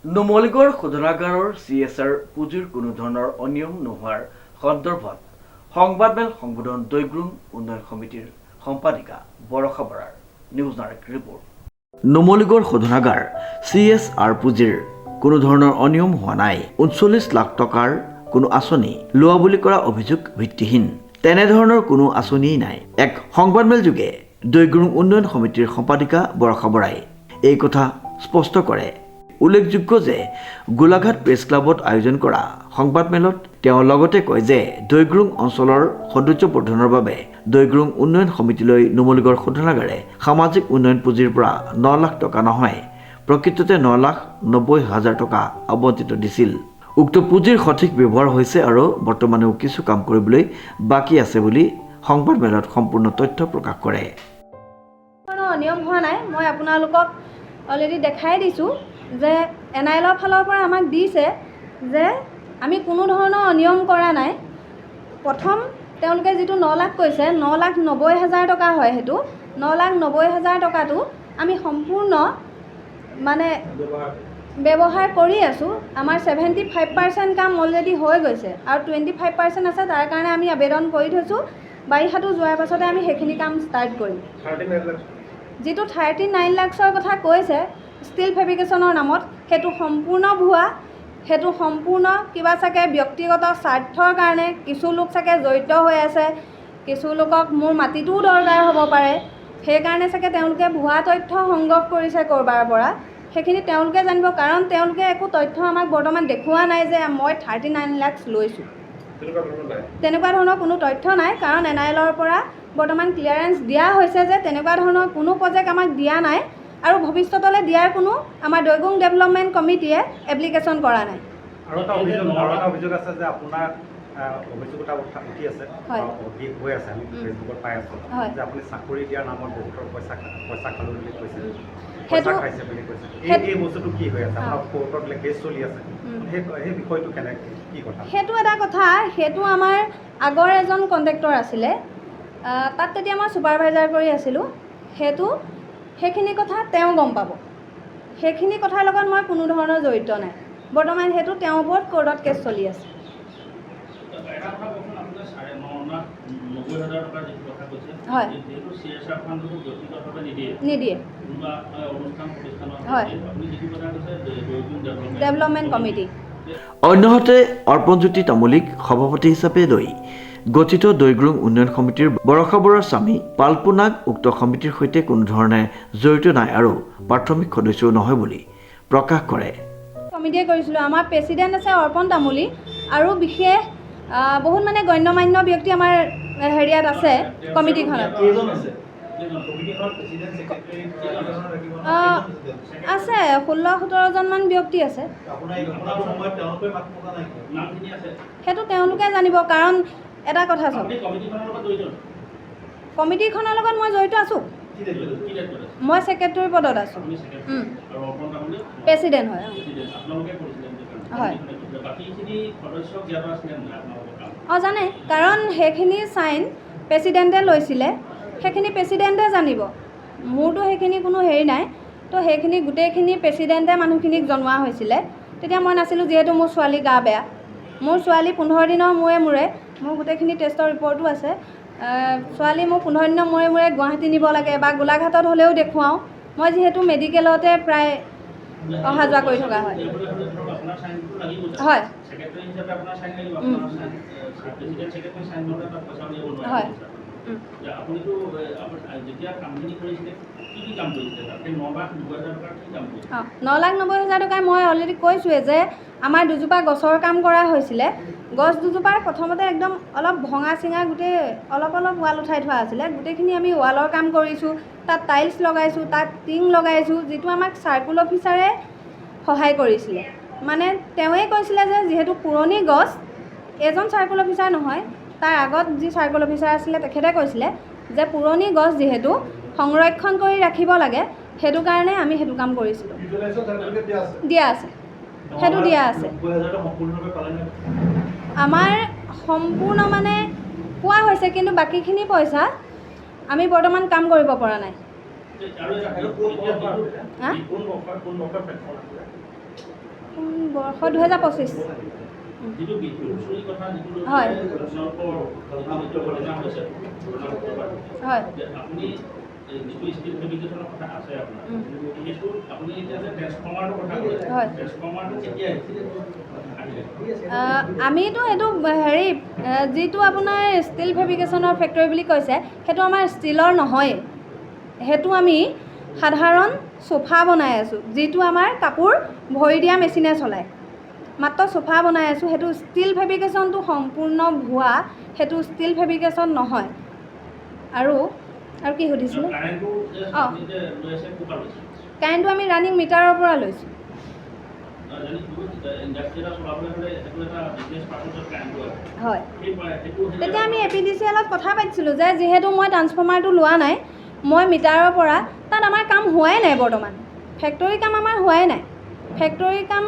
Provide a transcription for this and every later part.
নুমলীগড় শোধনাগাৰৰ CSR পুঁজিৰ কোনো ধৰণৰ অনিয়ম নোহোৱাৰ সন্দৰ্ভত সংবাদমেল সম্বোধন দৈগ্ৰুং উন্নয়ন সমিতিৰ সম্পাদিকা বৰষা বৰাৰ নিউজ নাৰেক ৰিপৰ্ট। নুমলীগড় শোধনাগাৰ CSR পুঁজিৰ কোনো ধৰণৰ অনিয়ম হোৱা নাই। 39 লাখ টকাৰ কোনো আঁচনি লোৱা বুলি কৰা অভিযোগ ভিত্তিহীন। তেনেধৰণৰ কোনো আঁচনিই নাই। এক সংবাদমেল যোগে দৈগ্ৰুং উন্নয়ন সমিতিৰ সম্পাদিকা বৰষা বৰাই এই কথা স্পষ্ট কৰে। উল্লেখযোগ্য যে গোলাঘাট প্ৰেছ ক্লাবত আয়োজন কৰা সংবাদমেলত তেওঁ লগতে কয় যে দৈগ্ৰুং অঞ্চলৰ সৌন্দৰ্যবৰ্ধনৰ বাবে দৈগ্ৰুং উন্নয়ন সমিতিলৈ নুমলীগড় শোধনাগাৰে সামাজিক উন্নয়ন পুঁজিৰ পৰা 9 লাখ টকা নহয়, প্ৰকৃততে 9,90,000 টকা আবণ্টিত দিছিল। উক্ত পুঁজিৰ সঠিক ব্যৱহাৰ হৈছে আৰু বৰ্তমানেও কিছু কাম কৰিবলৈ বাকী আছে বুলি সংবাদমেলত সম্পূৰ্ণ তথ্য প্ৰকাশ কৰে। নিয়ম হোৱা নাই, মই আপোনালোকক অলৰেডি দেখাই দিছোঁ যে NILৰ ফালৰ পৰা আমাক দিছে যে আমি কোনো ধৰণৰ নিয়ম কৰা নাই। প্ৰথম তেওঁলোকে যিটো 9 লাখ কৈছে 9,90,000 টকা হয়, সেইটো 9,90,000 টকাটো আমি সম্পূৰ্ণ মানে ব্যৱহাৰ কৰি আছোঁ। আমাৰ 75% কাম অলৰেডি হৈ গৈছে আৰু 25% আছে, তাৰ কাৰণে আমি আবেদন কৰি থৈছোঁ। বাৰিষাটো যোৱাৰ পাছতে আমি সেইখিনি কাম ষ্টাৰ্ট কৰিম। যিটো 39 লাখৰ কথা কৈছে ষ্টিল ফেব্ৰিকেশ্যনৰ নামত, সেইটো সম্পূৰ্ণ ভুৱা। সেইটো সম্পূৰ্ণ কিবা চাগে ব্যক্তিগত স্বাৰ্থৰ কাৰণে কিছু লোক চাগে জড়িত হৈ আছে, কিছু লোকক মোৰ মাটিটোও দৰকাৰ হ'ব পাৰে, সেইকাৰণে চাগে তেওঁলোকে ভুৱা তথ্য সংগ্ৰহ কৰিছে ক'ৰবাৰ পৰা। সেইখিনি তেওঁলোকে জানিব, কাৰণ তেওঁলোকে একো তথ্য আমাক বৰ্তমান দেখুওৱা নাই যে মই 39 লাখ লৈছোঁ। তেনেকুৱা ধৰণৰ কোনো তথ্য নাই, কাৰণ NILৰ পৰা বৰ্তমান ক্লিয়াৰেঞ্চ দিয়া হৈছে যে তেনেকুৱা ধৰণৰ কোনো প্ৰজেক্ট আমাক দিয়া নাই আৰু ভৱিষ্যতলৈ দিয়াৰ কোনো আমাৰ দৈগ্ৰুং ডেভেলপমেণ্ট কমিটিয়ে এপ্লিকেশ্যন কৰা নাই। আৰু এটা অভিযোগ আছে যে আপোনাৰ অভিযোগ এটা উঠি আছে, হৈ আছে, আমি ফেচবুকত পাই আছোঁ যে আপুনি চাকৰি দিয়াৰ নামত বহুতৰ পইচা খালোঁ বুলি কৈছে, পইচা খাইছে বুলি কৈছে। এই বস্তুটো কি হৈ আছে? আপোনাৰ কোৰ্টত কেছ চলি আছে, সেই বিষয়টো কেনেকৈ, কি কথা? সেইটো এটা কথা। সেইটো আমাৰ আগৰ এজন কণ্ট্ৰেক্টৰ আছিলে, তাত তেতিয়া মই ছুপাৰভাইজাৰ কৰি আছিলোঁ। সেইখিনি কথা তেওঁ গম পাব। সেইখিনি কথাৰ লগত মই কোনো ধৰণৰ জড়িত নাই। বৰ্তমান সেইটো তেওঁৰ ওপৰত কোৰ্টত কেছ চলি আছে। হয়, নিদিয়ে। হয়, ডেভেলপমেণ্ট কমিটি। অন্যহাতে অৰ্পণজ্যোতি তামুলীক সভাপতি হিচাপে লৈ গঠিত দৈগ্ৰুং উন্নয়ন সমিতিৰ বৰষা বৰাৰ স্বামী পাল্পু নাগ উক্ত সমিতিৰ সৈতে কোনো ধৰণে জড়িত নাই আৰু প্ৰাথমিক সদস্যও নহয় বুলি প্ৰকাশ কৰে। কমিটিয়ে কৰিছিলোঁ। আমাৰ প্ৰেচিডেণ্ট আছে অৰ্পণ তামুলী আৰু বিশেষ বহুত মানে গণ্যমান্য ব্যক্তি আমাৰ হেৰিয়াত আছে কমিটিখনত। আছে 16-17জনমান ব্যক্তি আছে। সেইটো তেওঁলোকে জানিব, কাৰণ এটা কথা চাওক, কমিটিখনৰ লগত মই জড়িত আছোঁ। মই ছেক্ৰেটেৰী পদত আছোঁ, প্ৰেচিডেণ্ট হয়। হয়, জানে, কাৰণ সেইখিনি চাইন প্ৰেচিডেণ্টে লৈছিলে, সেইখিনি প্ৰেচিডেণ্টে জানিব। মোৰতো সেইখিনি কোনো হেৰি নাই। তো সেইখিনি গোটেইখিনি প্ৰেচিডেণ্টে মানুহখিনিক জনোৱা হৈছিলে। তেতিয়া মই নাছিলোঁ, যিহেতু মোৰ ছোৱালী গা বেয়া। মোৰ ছোৱালী 15 দিনৰ মূৰে মূৰে, মোৰ গোটেইখিনি টেষ্টৰ ৰিপৰ্টো আছে, ছোৱালী মোৰ 15 দিনৰ মূৰে মূৰে গুৱাহাটী নিব লাগে বা গোলাঘাটত হ'লেও দেখুৱাওঁ। মই যিহেতু মেডিকেলতে প্ৰায় অহা যোৱা কৰি থকা হয়। হয়, হয়। 9,90,000 টকা মই অলৰেডি কৈছোঁৱে যে আমাৰ দুজোপা গছৰ কাম কৰা হৈছিলে। গছ দুজোপাৰ প্ৰথমতে একদম অলপ ভঙা চিঙা, গোটেই অলপ ৱাল উঠাই থোৱা আছিলে। গোটেইখিনি আমি ৱালৰ কাম কৰিছোঁ, তাত টাইলছ লগাইছোঁ, তাত টিং লগাইছোঁ, যিটো আমাক চাৰ্কুল অফিচাৰে সহায় কৰিছিলে। মানে তেওঁৱে কৈছিলে যে যিহেতু পুৰণি গছ, এজন চাৰ্কুল অফিচাৰ নহয়, তাৰ আগত যি চাৰ্কুল অফিচাৰ আছিলে তেখেতে কৈছিলে যে পুৰণি গছ যিহেতু সংৰক্ষণ কৰি ৰাখিব লাগে, সেইটো কাৰণে আমি সেইটো কাম কৰিছিলোঁ। দিয়া আছে, সেইটো দিয়া আছে। আমাৰ সম্পূৰ্ণ মানে পোৱা হৈছে, কিন্তু বাকীখিনি পইচা আমি বৰ্তমান কাম কৰিব পৰা নাই। বৰ্ষ 2025 হয় হয় আমিতো এইটো হেৰি যিটো আপোনাৰ ষ্টিল ফেব্ৰিকেশ্যনৰ ফেক্টৰী বুলি কৈছে সেইটো আমাৰ ষ্টিলৰ নহয় সেইটো আমি সাধাৰণ সোফা বনাই আছোঁ যিটো আমাৰ কাপোৰ ভৰি দিয়া মেচিনে চলায় মাত্ৰ সোফা বনাই আছোঁ সেইটো ষ্টিল ফেব্ৰিকেশ্যনটো সম্পূৰ্ণ ভুৱা সেইটো ষ্টিল ফেব্ৰিকেশ্যন নহয় আৰু কি সুধিছিলে অঁ কাৰেণ্টটো আমি ৰানিং মিটাৰৰ পৰা লৈছোঁ হয় তেতিয়া আমি APDCLত কথা পাতিছিলোঁ যে যিহেতু মই ট্ৰান্সফৰ্মাৰটো লোৱা নাই মই মিটাৰৰ পৰা তাত আমাৰ কাম হোৱাই নাই বৰ্তমান ফেক্টৰী কাম আমাৰ হোৱাই নাই ফেক্টৰী কাম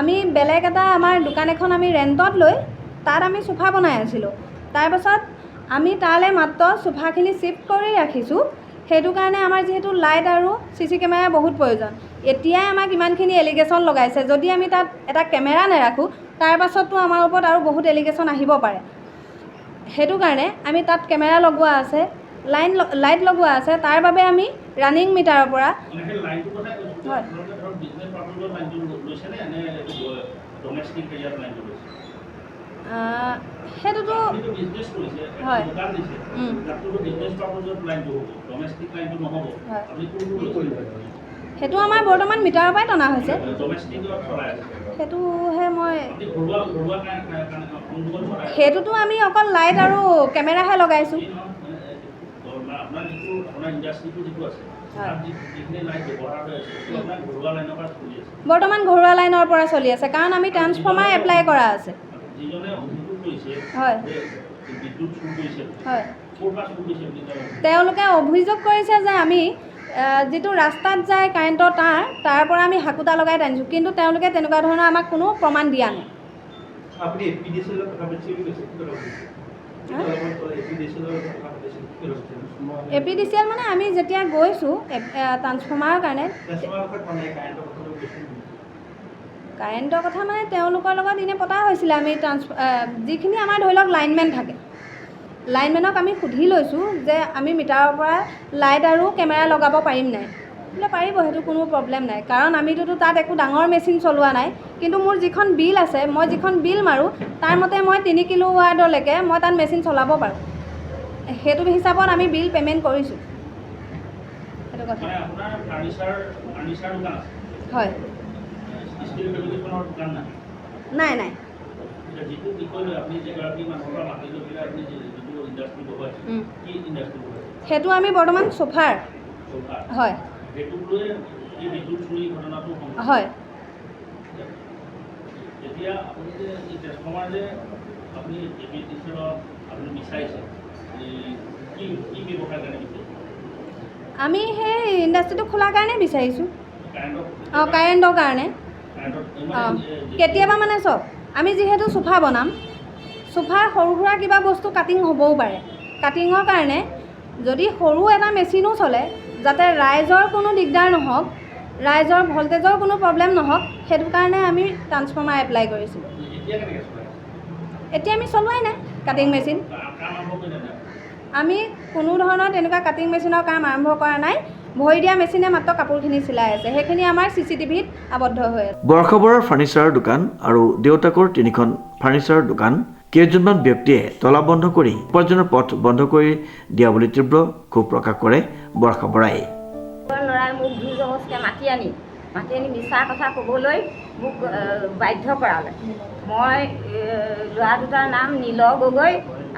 আমি বেলেগ এটা আমাৰ দোকান এখন আমি ৰেণ্টত লৈ তাত আমি সোফা বনাই আছিলোঁ তাৰপাছত আমি তালৈ মাত্ৰ সোফাখিনি চিফ্ট কৰি ৰাখিছোঁ সেইটো কাৰণে আমাৰ যিহেতু লাইট আৰু CC কেমেৰাৰ বহুত প্ৰয়োজন এতিয়াই আমাক ইমানখিনি এলিগেশ্যন লগাইছে যদি আমি তাত এটা কেমেৰা নাৰাখোঁ তাৰ পাছততো আমাৰ ওপৰত আৰু বহুত এলিগেশ্যন আহিব পাৰে সেইটো কাৰণে আমি তাত কেমেৰা লগোৱা আছে লাইট লগোৱা আছে তাৰ বাবে আমি ৰানিং মিটাৰৰ পৰা হয় সেইটোতো হয় সেইটো আমাৰ বৰ্তমান মিটাৰৰ পৰাই টনা হৈছে সেইটোহে মই সেইটোতো আমি অকল লাইট আৰু কেমেৰাহে লগাইছোঁ বৰ্তমান ঘৰুৱা লাইনৰ পৰা চলি আছে কাৰণ আমি ট্ৰান্সফৰ্মাৰ এপ্লাই কৰা আছে হয় হয় তেওঁলোকে অভিযোগ কৰিছে যে আমি যিটো ৰাস্তাত যায় কাৰেণ্টৰ তাৰ পৰা আমি হাকুটা লগাই টানিছোঁ কিন্তু তেওঁলোকে তেনেকুৱা ধৰণৰ আমাক কোনো প্ৰমাণ দিয়া নাই APDCL মানে আমি যেতিয়া গৈছোঁ ট্ৰান্সফৰ্মাৰৰ কাৰণে কাৰেণ্টৰ কথা মানে তেওঁলোকৰ লগত এনে পতা হৈছিলে আমি যিখিনি আমাৰ ধৰি লওক লাইনমেন থাকে লাইনমেনক আমি সুধি লৈছোঁ যে আমি মিটাৰৰ পৰা লাইট আৰু কেমেৰা লগাব পাৰিম নাই বোলে পাৰিব সেইটো কোনো প্ৰব্লেম নাই কাৰণ আমিতোতো তাত একো ডাঙৰ মেচিন চলোৱা নাই কিন্তু মোৰ যিখন বিল আছে মই যিখন বিল মাৰোঁ তাৰ মতে মই 3 কিলোৱাটলৈকে মই তাত মেচিন চলাব পাৰোঁ সেইটো হিচাপত আমি বিল পে'মেণ্ট কৰিছোঁ সেইটো কথা হয় নাই নাই সেইটো আমি বৰ্তমান সোফাৰ হয় হয় আমি সেই ইণ্ডাষ্ট্ৰিটো খোলাৰ কাৰণে বিচাৰিছোঁ অঁ কাৰেণ্টৰ কাৰণে অঁ কেতিয়াবা মানে চব আমি যিহেতু সোফা বনাম সোফাৰ সৰু সুৰা কিবা বস্তু কাটিং হ'বও পাৰে কাটিঙৰ কাৰণে যদি সৰু এটা মেচিনো চলে যাতে ৰাইজৰ কোনো দিগদাৰ নহওক ৰাইজৰ ভল্টেজৰ কোনো প্ৰব্লেম নহওক সেইটো কাৰণে আমি ট্ৰান্সফৰ্মাৰ এপ্লাই কৰিছিলোঁ এতিয়া আমি চলোৱাই নাই কাটিং মেচিন আমি কোনো ধৰণৰ তেনেকুৱা কাটিং মেচিনৰ কাম আৰম্ভ কৰা নাই ভৰি দিয়া মেচিনে মাত্ৰ কাপোৰখিনি চিলাই আছে সেইখিনি আমাৰ CCTVত আবদ্ধ হৈ আছে বৰখাবৰৰ ফাৰ্নিচাৰৰ দোকান আৰু দেউতাকৰ 3খন ফাৰ্নিচাৰৰ দোকান কেইজনমান ব্যক্তিয়ে তলা বন্ধ কৰি উপাৰ্জনৰ পথ বন্ধ কৰি দিয়া বুলি তীব্ৰ ক্ষোভ প্ৰকাশ কৰে বৰখাবৰাই ল'ৰাই মোক জোৰ জবৰদস্তিকে মাতি আনি মিছা কথা ক'বলৈ মোক বাধ্য কৰালে মই ল'ৰা দুটাৰ নাম নীল গগৈ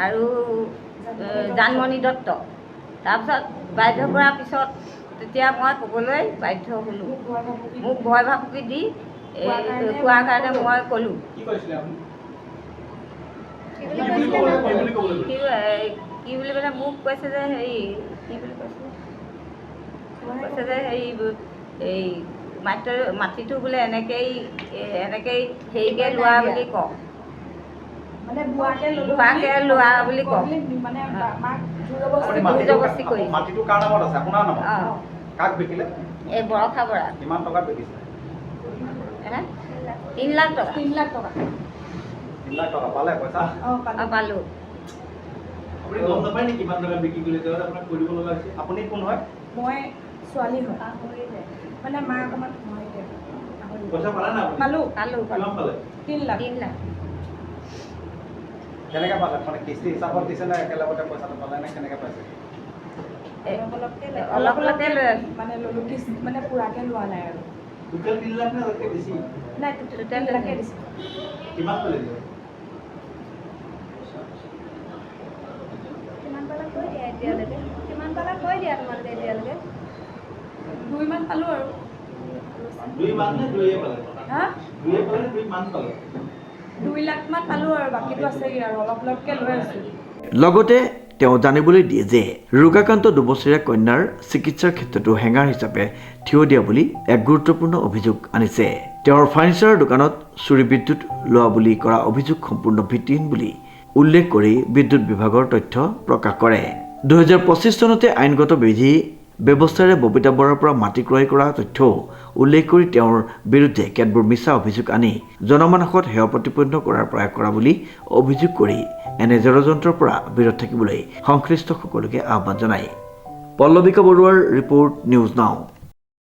আৰু জানমণি দত্ত তাৰপিছত বাধ্য কৰাৰ পিছত তেতিয়া মই ক'বলৈ বাধ্য হ'লোঁ মোক ভয় ভাবুকি দি কোৱাৰ কাৰণে মই ক'লোঁ কি বুলি ক'লে মোক কৈছে যে হেৰি কি বুলি কৈছে যে হেৰি এই মাটিটো বোলে এনেকেই হেৰিকৈ লোৱা বুলি কওঁ মানে ভুৱাকে লোৱা বুলি কওঁ মানে জবৰদস্তি কৰি মাটিটো কাৰ নামত আছে আপোনাৰ নামত কাক বিকিলে এই বৰখাবৰা কিমান টকাত বিকিছে 3 লাখ টকা 3 লাখ টকা 3 লাখ টকা পালে পইচা পালোঁ আপুনি গম নাপায় নেকি কিমান টকা বিক্ৰী কৰিলে তেওঁ আপোনাক কৈ দিব লগা হৈছে আপুনি কোন হয় মই ছোৱালী হয় মানে মা অকণমান সোমাই দিয়ে পইচা পালে না আপুনি? পালোঁ পালোঁ কিমান পালে 3 লাখ 3 লাখ কেনেকৈ পালে মানে কিস্তি হিচাপত দিছে নে একেলগতে পইচাটো পালে নে কেনেকৈ পাইছে অলপ অলপকৈ লৈ আছোঁ মানে ল'লোঁ কিস্তি মানে পূৰাকৈ লোৱা নাই আৰু টোটেল 3 লাখ নে তাতকৈ বেছি নাই টোটেল লাখে দিছোঁ কিমান পালে দিয়ক কিমান পালে কৈ দিয়া এতিয়ালৈকে কিমান পালে কৈ দিয়া তোমালোকে এতিয়ালৈকে 2 মান পালোঁ আৰু 2 মান নে 2 পালে হা 2 পালে নে 2 মান পালে 2 লাখ মান পালোঁ আৰু বাকীটো আছেগৈ আৰু অলপ অলপকৈ লৈ আছোঁ লগতে তেওঁ জানিবলৈ দিয়ে যে ৰোগাক্ৰান্ত 2 বছৰীয়া কন্যাৰ চিকিৎসাৰ ক্ষেত্ৰতো হেঙাৰ হিচাপে থিয় দিয়া বুলি এক গুৰুত্বপূৰ্ণ অভিযোগ আনিছে তেওঁৰ ফাৰ্ণিচাৰৰ দোকানত চুৰি বিদ্যুৎ লোৱা বুলি কৰা অভিযোগ সম্পূৰ্ণ ভিত্তিহীন বুলি উল্লেখ কৰি বিদ্যুৎ বিভাগৰ তথ্য প্ৰকাশ কৰে 2025 চনতে আইনগত বিধি ব্যৱস্থাৰে ববিতা বৰাৰ পৰা মাটি ক্ৰয় কৰা তথ্যও উল্লেখ কৰি তেওঁৰ বিৰুদ্ধে কেতবোৰ মিছা অভিযোগ আনি জনমানসত হেয় প্ৰতিপন্ন কৰাৰ প্ৰয়াস কৰা বুলি অভিযোগ কৰি এনে ষড়যন্ত্ৰৰ পৰা বিৰত থাকিবলৈ সংশ্লিষ্ট সকলোকে আহ্বান জনায় পল্লৱিকা বৰুৱাৰ ৰিপৰ্ট নিউজ নাও